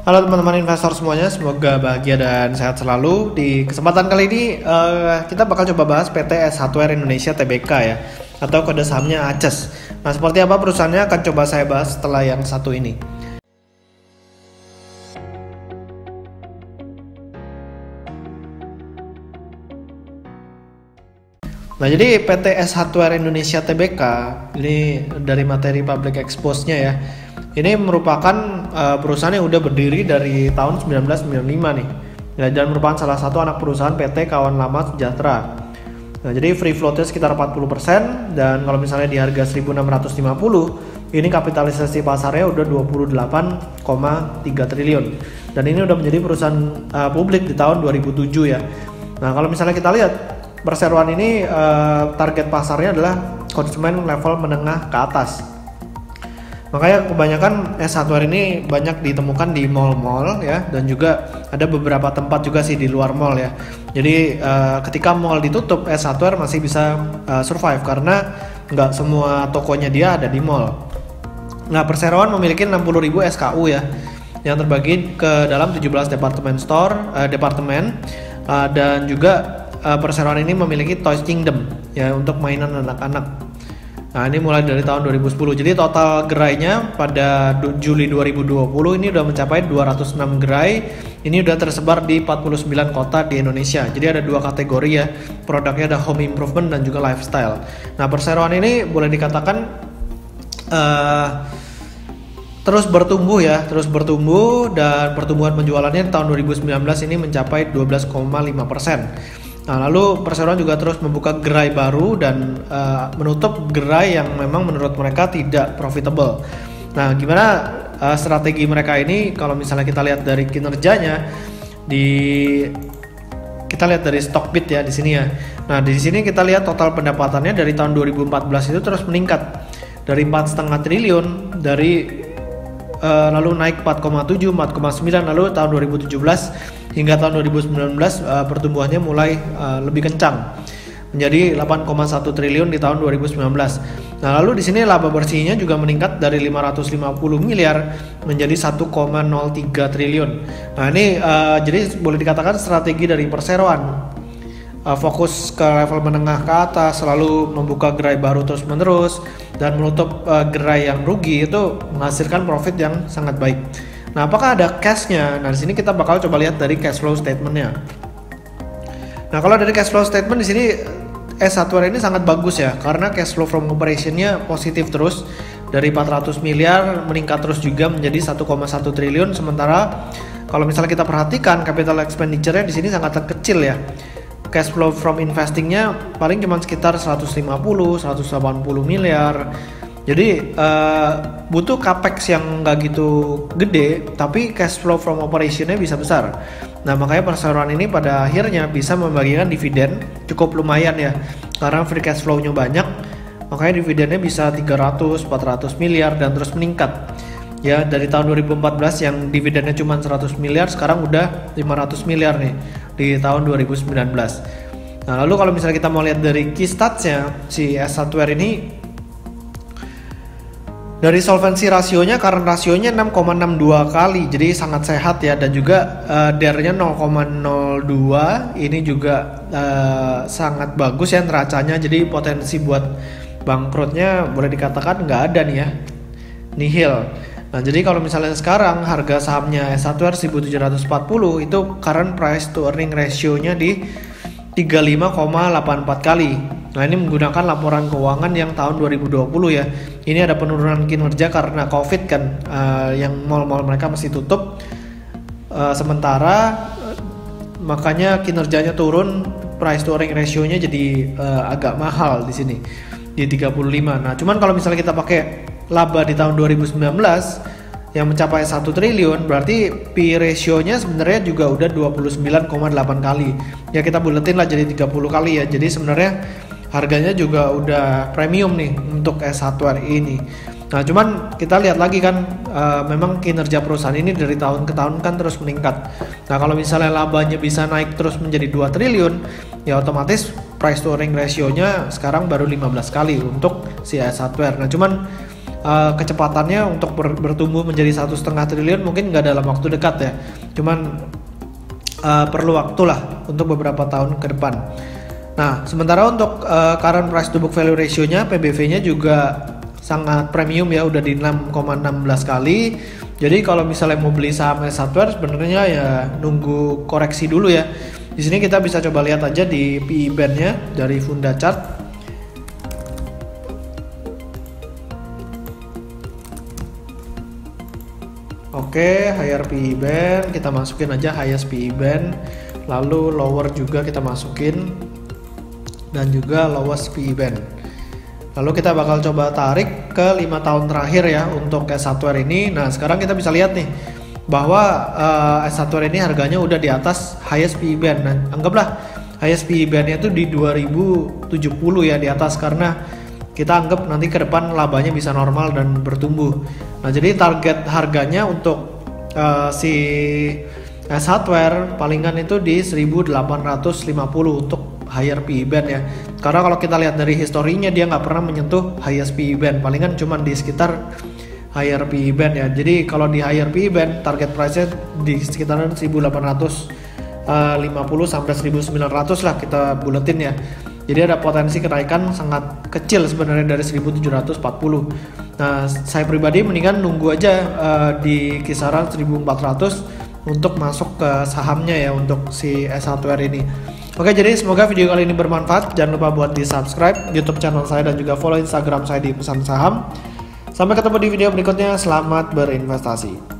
Halo teman-teman investor semuanya, semoga bahagia dan sehat selalu. Di kesempatan kali ini kita bakal coba bahas PT S Hardware Indonesia Tbk ya, atau kode sahamnya ACES. Nah, seperti apa perusahaannya akan coba saya bahas setelah yang satu ini. Nah, jadi PT S Hardware Indonesia Tbk ini dari materi public expose-nya ya. Ini merupakan perusahaan yang udah berdiri dari tahun 1995 nih. Ya, dan merupakan salah satu anak perusahaan PT Kawan Lama Sejahtera. Nah, jadi free float-nya sekitar 40% dan kalau misalnya di harga 1.650, ini kapitalisasi pasarnya udah 28,3 triliun. Dan ini udah menjadi perusahaan publik di tahun 2007 ya. Nah, kalau misalnya kita lihat perseroan ini target pasarnya adalah konsumen level menengah ke atas. Makanya kebanyakan S Hardware ini banyak ditemukan di mall-mall ya, dan juga ada beberapa tempat juga sih di luar mall ya. Jadi ketika mall ditutup, S Hardware masih bisa survive karena nggak semua tokonya dia ada di mall. Nah, perseroan memiliki 60.000 SKU ya, yang terbagi ke dalam 17 departemen dan juga perseroan ini memiliki Toys Kingdom ya untuk mainan anak-anak. Nah, ini mulai dari tahun 2010. Jadi total gerainya pada Juli 2020 ini udah mencapai 206 gerai. Ini udah tersebar di 49 kota di Indonesia. Jadi ada dua kategori ya. Produknya ada home improvement dan juga lifestyle. Nah, perseroan ini boleh dikatakan terus bertumbuh dan pertumbuhan penjualannya di tahun 2019 ini mencapai 12,5%. Nah, lalu perseroan juga terus membuka gerai baru dan menutup gerai yang memang menurut mereka tidak profitable. Nah, gimana strategi mereka ini? Kalau misalnya kita lihat dari kinerjanya, kita lihat dari Stockbit ya di sini ya. Nah, di sini kita lihat total pendapatannya dari tahun 2014 itu terus meningkat dari 4,5 triliun lalu naik 4,7, 4,9, lalu tahun 2017 hingga tahun 2019 pertumbuhannya mulai lebih kencang menjadi 8,1 triliun di tahun 2019. Nah, lalu di sini laba bersihnya juga meningkat dari 550 miliar menjadi 1,03 triliun. Nah, ini jadi boleh dikatakan strategi dari perseroan, fokus ke level menengah ke atas, selalu membuka gerai baru terus-menerus dan menutup gerai yang rugi, itu menghasilkan profit yang sangat baik. Nah, apakah ada cash-nya? Nah, di sini kita bakal coba lihat dari cash flow statement-nya. Nah, kalau dari cash flow statement di sini S Hardware ini sangat bagus ya, karena cash flow from operation-nya positif terus dari 400 miliar meningkat terus juga menjadi 1,1 triliun. Sementara kalau misalnya kita perhatikan capital expenditure-nya di sini sangat kecil ya. Cash flow from investing-nya paling cuma sekitar 150-180 miliar. Jadi butuh capex yang nggak gitu gede, tapi cash flow from operation-nya bisa besar. Nah, makanya perseroan ini pada akhirnya bisa membagikan dividen cukup lumayan ya, karena free cash flow-nya banyak, makanya dividennya bisa 300-400 miliar dan terus meningkat. Ya, dari tahun 2014 yang dividennya cuma 100 miliar, sekarang udah 500 miliar nih di tahun 2019. Nah, lalu kalau misalnya kita mau lihat dari key stats-nya, si S Hardware ini dari solvency rasionya, current rasionya 6,62 kali, jadi sangat sehat ya, dan juga DER-nya 0,02, ini juga sangat bagus ya neracanya, jadi potensi buat bangkrutnya boleh dikatakan nggak ada nih ya, nihil. Nah, jadi kalau misalnya sekarang harga sahamnya S Hardware 1740, itu current price to earning ratio-nya di 35,84 kali. Nah, ini menggunakan laporan keuangan yang tahun 2020 ya. Ini ada penurunan kinerja karena COVID kan, yang mall-mall mereka masih tutup. Sementara makanya kinerjanya turun, price to earning ratio-nya jadi agak mahal di sini di 35. Nah, cuman kalau misalnya kita pakai laba di tahun 2019 yang mencapai 1 triliun, berarti P ratio-nya sebenarnya juga udah 29,8 kali. Ya, kita buletin lah jadi 30 kali ya. Jadi sebenarnya harganya juga udah premium nih untuk S Hardware ini. Nah, cuman kita lihat lagi kan, memang kinerja perusahaan ini dari tahun ke tahun kan terus meningkat. Nah, kalau misalnya labanya bisa naik terus menjadi 2 triliun, ya otomatis price to earning ratio-nya sekarang baru 15 kali untuk si S Hardware. Nah, cuman kecepatannya untuk bertumbuh menjadi 1,5 triliun mungkin nggak dalam waktu dekat ya, cuman perlu waktu lah untuk beberapa tahun ke depan. Nah, sementara untuk current price to book value ratio-nya, PBV-nya juga sangat premium ya, udah di 6,16 kali. Jadi kalau misalnya mau beli saham S-Hardware sebenarnya ya nunggu koreksi dulu ya. Di sini kita bisa coba lihat aja di PE band-nya dari Funda Chart. Oke, higher PE band kita masukin aja highest PE band, lalu lower juga kita masukin, dan juga lowest PE band. Lalu kita bakal coba tarik ke 5 tahun terakhir ya untuk S-Hardware ini. Nah, sekarang kita bisa lihat nih bahwa S-Hardware ini harganya udah di atas highest PE band. Nah, anggaplah highest PE band-nya itu di 2070 ya, di atas, karena kita anggap nanti ke depan labanya bisa normal dan bertumbuh. Nah, jadi target harganya untuk si S-Hardware palingan itu di 1850 untuk higher PE band ya. Karena kalau kita lihat dari historinya dia nggak pernah menyentuh highest PE band, palingan cuma di sekitar higher PE band ya. Jadi kalau di higher PE band target price-nya di sekitaran 1850 sampai 1900 lah kita buletin ya. Jadi ada potensi kenaikan sangat kecil sebenarnya dari 1740. Nah, saya pribadi mendingan nunggu aja di kisaran 1400 untuk masuk ke sahamnya ya untuk si S-Hardware ini. Oke, jadi semoga video kali ini bermanfaat. Jangan lupa buat di subscribe YouTube channel saya dan juga follow Instagram saya di Pesan Saham. Sampai ketemu di video berikutnya. Selamat berinvestasi.